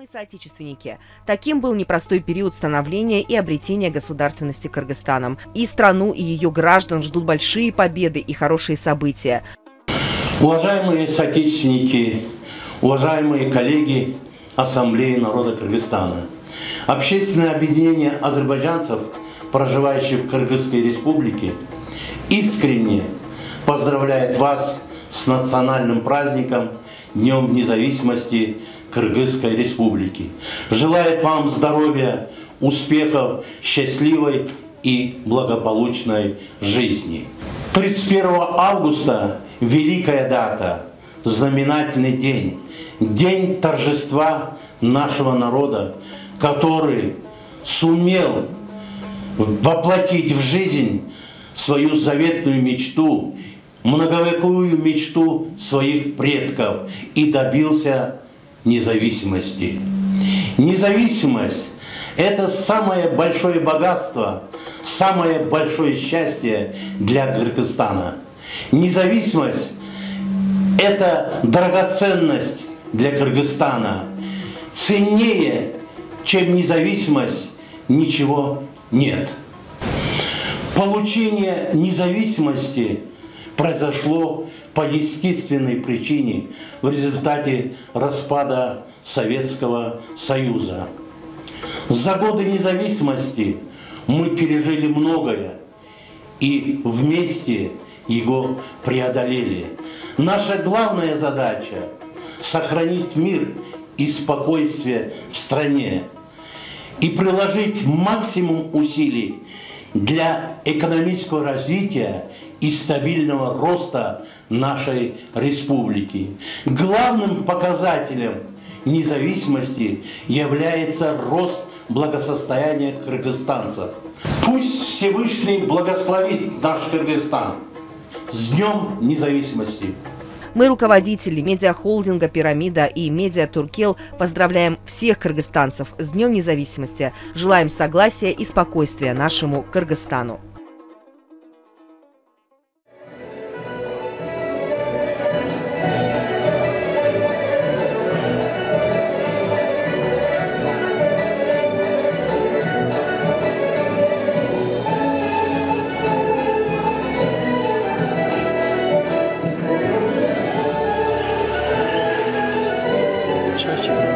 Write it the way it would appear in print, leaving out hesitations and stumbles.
Уважаемые соотечественники, таким был непростой период становления и обретения государственности Кыргызстаном. И страну, и ее граждан ждут большие победы и хорошие события. Уважаемые соотечественники, уважаемые коллеги Ассамблеи народа Кыргызстана, Общественное объединение азербайджанцев, проживающих в Кыргызской республике, искренне поздравляет вас с национальным праздником Днем независимости Кыргызской республики. Желает вам здоровья, успехов, счастливой и благополучной жизни. 31 августа – великая дата, знаменательный день, день торжества нашего народа, который сумел воплотить в жизнь свою заветную мечту, многовековую мечту своих предков и добился независимости. Независимость – это самое большое богатство, самое большое счастье для Кыргызстана. Независимость – это драгоценность для Кыргызстана. Ценнее, чем независимость, ничего нет. Получение независимости произошло по естественной причине в результате распада Советского Союза. За годы независимости мы пережили многое и вместе его преодолели. Наша главная задача – сохранить мир и спокойствие в стране и приложить максимум усилий для экономического развития и стабильного роста нашей республики. Главным показателем независимости является рост благосостояния кыргызстанцев. Пусть Всевышний благословит наш Кыргызстан. С Днем независимости! Мы, руководители медиахолдинга «Пирамида» и медиа «Туркел», поздравляем всех кыргызстанцев с Днем независимости. Желаем согласия и спокойствия нашему Кыргызстану. Чаще.